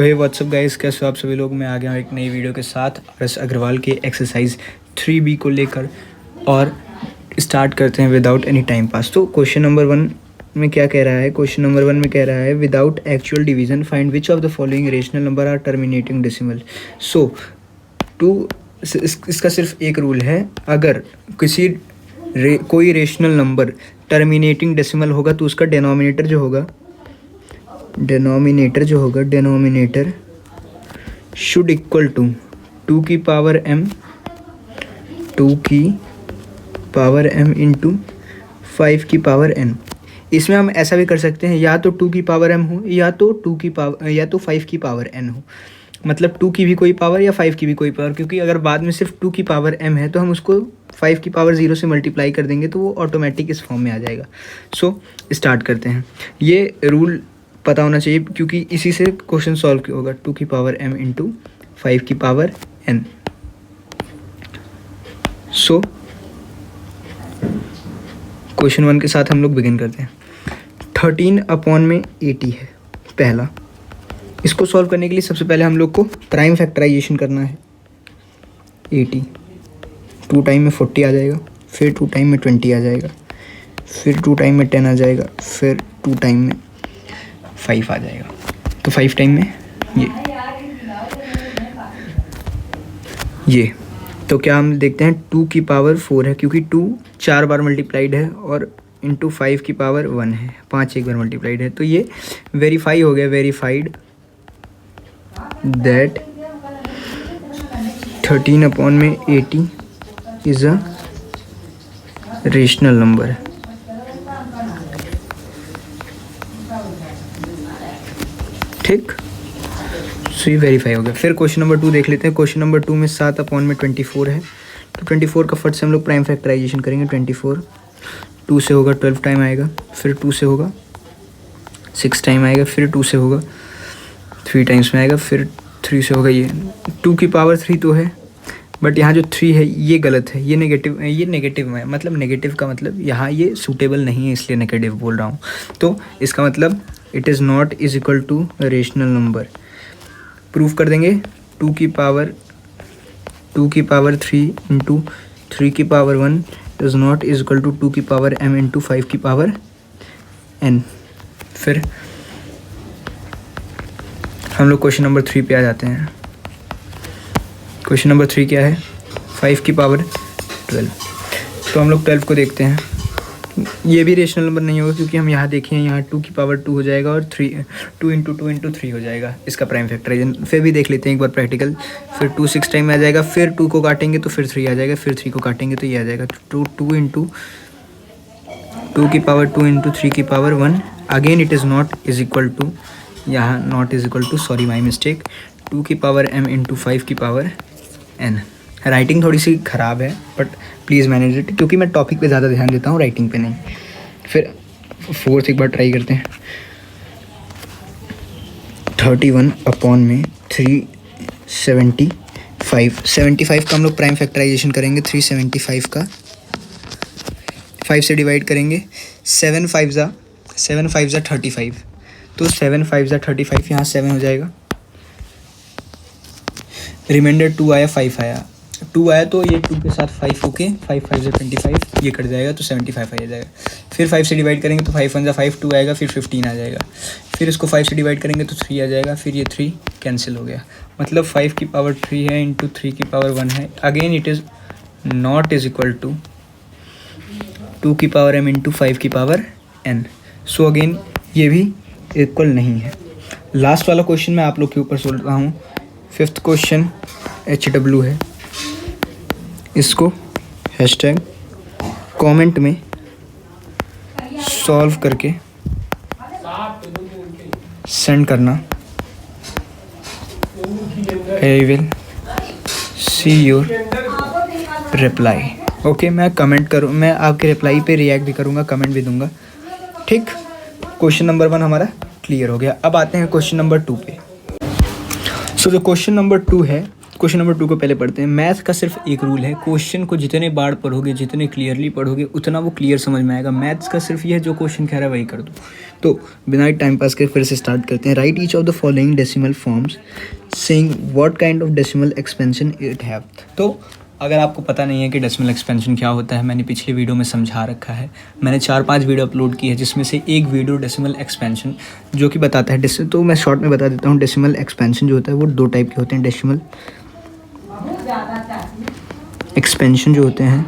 हे WhatsApp guys, कैसे हो आप सभी लोग। मैं आ गया हूँ एक नई वीडियो के साथ RS अग्रवाल के एक्सरसाइज 3B को लेकर और स्टार्ट करते हैं विदाउट एनी टाइम पास। तो क्वेश्चन नंबर 1 में क्या कह रहा है। क्वेश्चन नंबर 1 में कह रहा है without actual division find which of the following rational number are terminating decimal. So इसका सिर्फ एक रूल है, अगर कोई रेशनल नंबर टर्मिनेटिंग डेसिमल होगा तो उसका डिनोमिनेटर जो होगा डिनोमिनेटर शुड इक्वल टू 2 की पावर m इंटू 5 की पावर n। इसमें हम ऐसा भी कर सकते हैं, या तो 2 की पावर m हो या तो 5 की पावर n हो। मतलब 2 की भी कोई पावर या 5 की भी कोई पावर, क्योंकि अगर बाद में सिर्फ 2 की पावर m है तो हम उसको 5 की पावर 0 से मल्टीप्लाई कर देंगे तो वो ऑटोमेटिक इस फॉर्म में आ जाएगा। सो स्टार्ट करते हैं। ये रूल पता होना चाहिए क्योंकि इसी से क्वेश्चन सॉल्व होगा। 2 की पावर m इंटू 5 की पावर n। सो क्वेश्चन 1 के साथ हम लोग बिगिन करते हैं। 13/80 है पहला। इसको सॉल्व करने के लिए सबसे पहले हम लोग को प्राइम फैक्टराइजेशन करना है। 80 2 टाइम में 40 आ जाएगा, फिर 2 टाइम में 20 आ जाएगा, फिर 2 टाइम में 10 आ जाएगा, फिर 2 टाइम में 5 आ जाएगा। तो 5 टाइम में ये तो क्या हम देखते हैं 2 की पावर 4 है, क्योंकि 2 4 बार मल्टीप्लाइड है और इंटू 5 की पावर 1 है, 5 एक बार मल्टीप्लाइड है। तो ये वेरीफाई हो गया, verified that 13/80 is a rational number. ठीक, सो ये वेरीफाई हो गया। फिर क्वेश्चन नंबर 2 देख लेते हैं। क्वेश्चन नंबर 2 में 7/24 है, तो 24 का फट से हम लोग प्राइम फैक्टराइजेशन करेंगे। 24 2 से होगा 12 टाइम आएगा, फिर 2 से होगा 6 टाइम आएगा, फिर 2 से होगा 3 टाइम्स में आएगा, फिर 3 से होगा। ये 2 की पावर 3 तो है, बट यहाँ जो 3 है ये गलत है, ये नेगेटिव है। मतलब नेगेटिव का मतलब यहाँ ये सूटेबल नहीं है, इसलिए नेगेटिव बोल रहा हूँ। तो इसका मतलब it is not is equal to rational number. Proof कर देंगे। 2 की पावर 3 इंटू 3 की power 1 is not is equal to 2 की पावर m इंटू 5 की पावर n। फिर हम लोग क्वेश्चन नंबर 3 पे आ जाते हैं। क्वेश्चन नंबर 3 क्या है, 5 की पावर 12। तो हम लोग 12 को देखते हैं। ये भी रेशनल नंबर नहीं होगा, क्योंकि हम यहाँ देखें, यहाँ 2 की पावर 2 हो जाएगा और 2 इंटू 3 हो जाएगा इसका प्राइम फैक्टराइजेशन। फिर भी देख लेते हैं एक बार प्रैक्टिकल। फिर 2 6 टाइम में आ जाएगा, फिर 2 को काटेंगे तो फिर 3 आ जाएगा, फिर 3 को काटेंगे तो ये आ जाएगा। 2 इंटू 2 की पावर 2 इंटू 3 की power 1। Again it is not is equal to, यहाँ not is equal to, sorry my mistake, 2 की पावर m इंटू 5 की पावर n। राइटिंग थोड़ी सी ख़राब है, बट प्लीज़ मैनेज इट, क्योंकि मैं टॉपिक पे ज़्यादा ध्यान देता हूँ, राइटिंग पे नहीं। फिर 4th एक बार ट्राई करते हैं। 31/375 का हम लोग प्राइम फैक्टराइजेशन करेंगे। 375 का 5 से डिवाइड करेंगे। 7 5 जा 35, तो 7 5 जा 35, यहाँ 7 हो जाएगा। रिमाइंडर 2 आया, 5 आया, 2 आया तो ये 2 के साथ 5 होके 5 5 से 25, ये कट जाएगा तो 75 आ जाएगा। फिर 5 से डिवाइड करेंगे तो 5 1 जा 5, 2 आएगा, फिर 15 आ जाएगा। फिर इसको 5 से डिवाइड करेंगे तो 3 आ जाएगा, फिर ये 3 कैंसिल हो गया। मतलब 5 की पावर 3 है इंटू 3 की पावर 1 है। Again it is not is equal to 2 की पावर m इंटू 5 की पावर n। सो अगेन ये भी इक्वल नहीं है। लास्ट वाला क्वेश्चन मैं आप लोग के ऊपर सोच रहा हूँ। 5th क्वेश्चन HW है। इसको हैशटैग कमेंट में सॉल्व करके सेंड करना। I will see your reply. Okay, मैं आपके रिप्लाई पे रिएक्ट भी करूँगा, कमेंट भी दूंगा। ठीक, क्वेश्चन नंबर 1 हमारा क्लियर हो गया। अब आते हैं क्वेश्चन नंबर 2 पे। सो जो क्वेश्चन नंबर 2 है क्वेश्चन नंबर 2 को पहले पढ़ते हैं। मैथ का सिर्फ एक रूल है, क्वेश्चन को जितने बार पढ़ोगे, जितने क्लियरली पढ़ोगे, उतना वो क्लियर समझ में आएगा। मैथ्स का सिर्फ ये है, जो क्वेश्चन कह रहा है वही कर दो। तो बिना टाइम पास के फिर से स्टार्ट करते हैं। Right each of the following decimal forms saying what kind of decimal expansion it have. तो अगर आपको पता नहीं है कि डेसिमल एक्सपेंशन क्या होता है, मैंने पिछले वीडियो में समझा रखा है। मैंने 4-5 वीडियो अपलोड की है, जिसमें से एक वीडियो डेसिमल एक्सपेंशन जो कि बताता है तो मैं शॉर्ट में बता देता हूँ। डेसिमल एक्सपेंशन जो होता है वो 2 टाइप के होते हैं। डेसिमल एक्सपेंशन जो होते हैं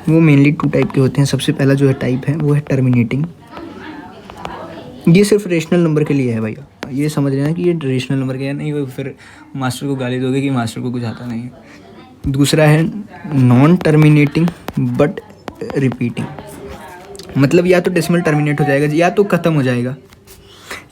वो मेनली 2 टाइप के होते हैं। सबसे पहला जो है टाइप है वो है टर्मिनेटिंग। ये सिर्फ रेशनल नंबर के लिए है भैया, ये समझ लेना कि ये रेशनल नंबर के है, नहीं वो फिर मास्टर को गाली दोगे कि मास्टर को कुछ आता नहीं है। दूसरा है नॉन टर्मिनेटिंग बट रिपीटिंग, मतलब या तो डेसिमल टर्मिनेट हो जाएगा, या तो ख़त्म हो जाएगा,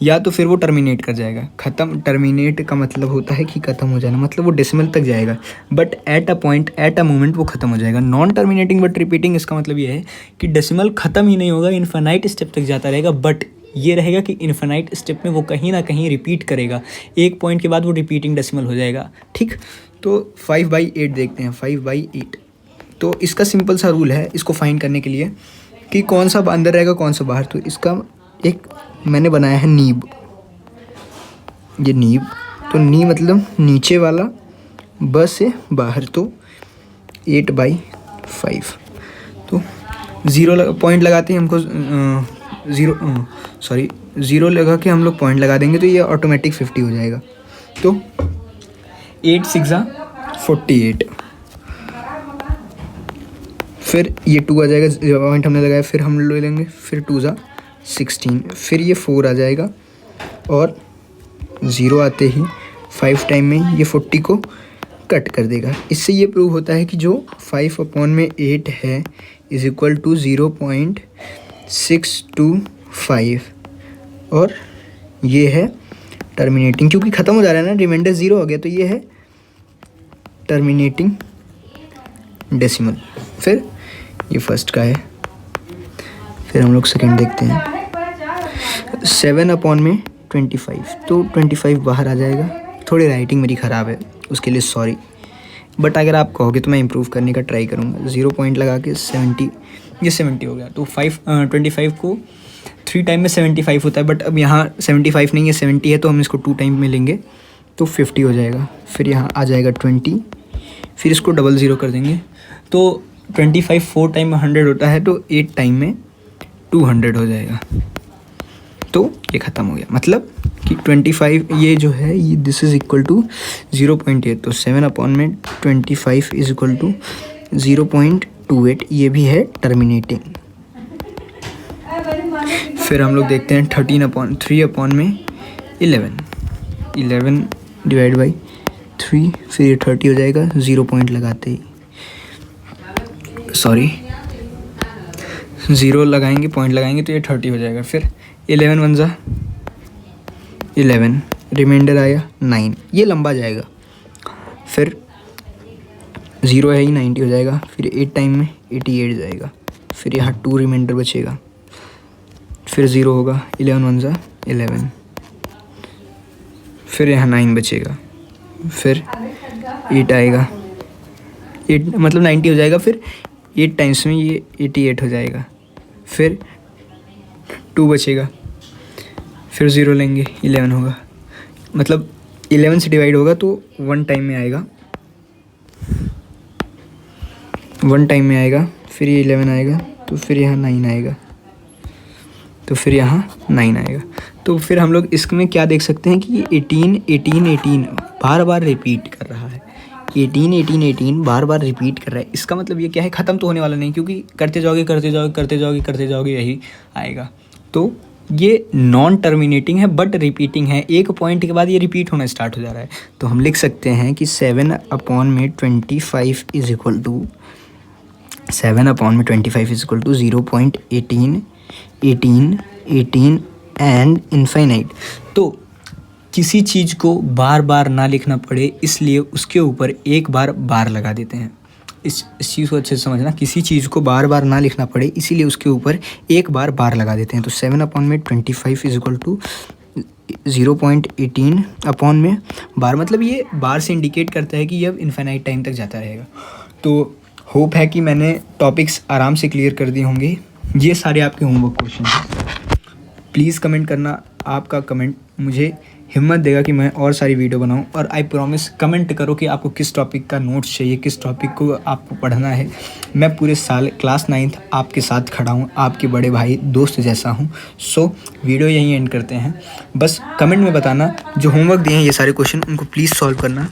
या तो फिर वो टर्मिनेट कर जाएगा। ख़त्म, टर्मिनेट का मतलब होता है कि ख़त्म हो जाना, मतलब वो डेसिमल तक जाएगा but at a point, at a moment वो ख़त्म हो जाएगा। नॉन टर्मिनेटिंग बट रिपीटिंग, इसका मतलब ये है कि डेसिमल ख़त्म ही नहीं होगा, इन्फिनाइट स्टेप तक जाता रहेगा, बट ये रहेगा कि इन्फिनाइट स्टेप में वो कहीं ना कहीं रिपीट करेगा। एक पॉइंट के बाद वो रिपीटिंग डेसिमल हो जाएगा। ठीक, तो 5/8 देखते हैं। 5/8 तो इसका सिंपल सा रूल है इसको फाइंड करने के लिए कि कौन सा अंदर रहेगा कौन सा बाहर। तो इसका एक मैंने बनाया है नीब, ये नीब। तो नी मतलब नीचे वाला, बस से बाहर, तो 8/5। तो 0 पॉइंट लगाते हैं हमको, 0 लगा के हम लोग पॉइंट लगा देंगे तो ये ऑटोमेटिक 50 हो जाएगा। तो 8 6 48, फिर ये 2 आ जाएगा, पॉइंट हमने लगाया, फिर हम ले लेंगे, फिर 2 16, फिर ये 4 आ जाएगा, और 0 आते ही 5 टाइम में ये 40 को कट कर देगा। इससे ये प्रूव होता है कि जो 5/8 है इज इक्वल टू 0.625, और ये है टर्मिनेटिंग, क्योंकि ख़त्म हो जा रहा है ना, रिमाइंडर 0 हो गया, तो ये है टर्मिनेटिंग डेसिमल। फिर ये फर्स्ट का है, फिर हम लोग सेकंड देखते हैं। 7/25, तो 25 बाहर आ जाएगा। थोड़ी राइटिंग मेरी ख़राब है, उसके लिए सॉरी, बट अगर आप कहोगे तो मैं इम्प्रूव करने का ट्राई करूँगा। 0 पॉइंट लगा के 70, ये 70 हो गया। तो 25 को 3 टाइम में 75 होता है, बट अब यहाँ 75 नहीं है, 70 है, तो हम इसको 2 टाइम में लेंगे तो 50 हो जाएगा। फिर यहाँ आ जाएगा 20, फिर इसको 00 कर देंगे, तो 25 4 टाइम में 100 होता है, तो 8 टाइम में 200 हो जाएगा। तो ये ख़त्म हो गया, मतलब कि 25 ये जो है ये दिस इज़ इक्वल टू 0.8, तो 7/25 इज इक्वल टू 0.28, ये भी है टर्मिनेटिंग। फिर हम लोग देखते हैं 3/11 डिवाइड बाई 3, फिर ये 30 हो जाएगा। 0 पॉइंट लगाते ही, सॉरी 0 लगाएंगे, पॉइंट लगाएंगे, तो ये 30 हो जाएगा। फिर 11 1 11, रिमाइंडर आया 9, ये लंबा जाएगा। फिर 0 है ही, 90 हो जाएगा। फिर 8 टाइम में 88 जाएगा। फिर यहाँ 2 रिमाइंडर बचेगा, फिर 0 होगा। 11 1 11, फिर यहाँ 9 बचेगा, फिर 8 आएगा, 8 मतलब 90 हो जाएगा। फिर 8 टाइम्स में ये 88 हो जाएगा। फिर 2 बचेगा, फिर 0 लेंगे, 11 होगा, मतलब 11 से डिवाइड होगा तो 1 टाइम में आएगा, 1 टाइम में आएगा। फिर ये 11 आएगा, तो फिर यहाँ 9 आएगा, तो फिर यहाँ 9 आएगा। तो फिर हम लोग इसमें क्या देख सकते हैं कि 18 बार बार रिपीट कर रहा है। 18 बार बार रिपीट कर रहा है। इसका मतलब ये क्या है, ख़त्म तो होने वाला नहीं, क्योंकि करते जाओगे यही आएगा। तो ये नॉन टर्मिनेटिंग है बट रिपीटिंग है। एक पॉइंट के बाद ये रिपीट होना स्टार्ट हो जा रहा है। तो हम लिख सकते हैं कि 7/25 is equal to 0.18 and infinite. तो किसी चीज़ को बार बार ना लिखना पड़े, इसलिए उसके ऊपर एक बार लगा देते हैं। इस चीज़ को अच्छे से समझना, किसी चीज़ को बार बार ना लिखना पड़े इसीलिए उसके ऊपर एक बार लगा देते हैं। तो 7/25 इज इक्वल टू 0.18 अपॉन में बार, मतलब ये बार से इंडिकेट करता है कि ये अब इन्फिनाइट टाइम तक जाता रहेगा। तो होप है कि मैंने टॉपिक्स आराम से क्लियर कर दिए होंगे। ये सारे आपके होमवर्क क्वेश्चन हैं। प्लीज़ कमेंट करना, आपका कमेंट मुझे हिम्मत देगा कि मैं और सारी वीडियो बनाऊं। और आई प्रॉमिस, कमेंट करो कि आपको किस टॉपिक का नोट्स चाहिए, किस टॉपिक को आपको पढ़ना है। मैं पूरे साल क्लास 9th आपके साथ खड़ा हूं, आपके बड़े भाई दोस्त जैसा हूं। सो वीडियो यहीं एंड करते हैं। बस कमेंट में बताना जो होमवर्क दिए हैं ये सारे क्वेश्चन, उनको प्लीज़ सॉल्व करना।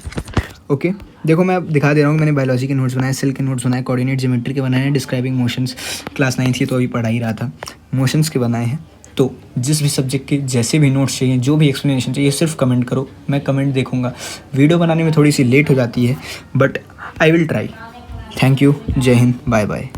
ओके देखो मैं अब दिखा दे रहा हूँ, मैंने बायोलॉजी के नोट्स बनाए, सेल के नोट्स बनाए, कोऑर्डिनेट ज्योमेट्री के बनाए हैं, डिस्क्राइबिंग मोशंस क्लास 9th की तो अभी पढ़ा ही रहा था, मोशंस के बनाए हैं। तो जिस भी सब्जेक्ट के जैसे भी नोट्स चाहिए, जो भी एक्सप्लेनेशन चाहिए, सिर्फ कमेंट करो, मैं कमेंट देखूंगा। वीडियो बनाने में थोड़ी सी लेट हो जाती है but I will try. Thank you, जय हिंद, बाय बाय।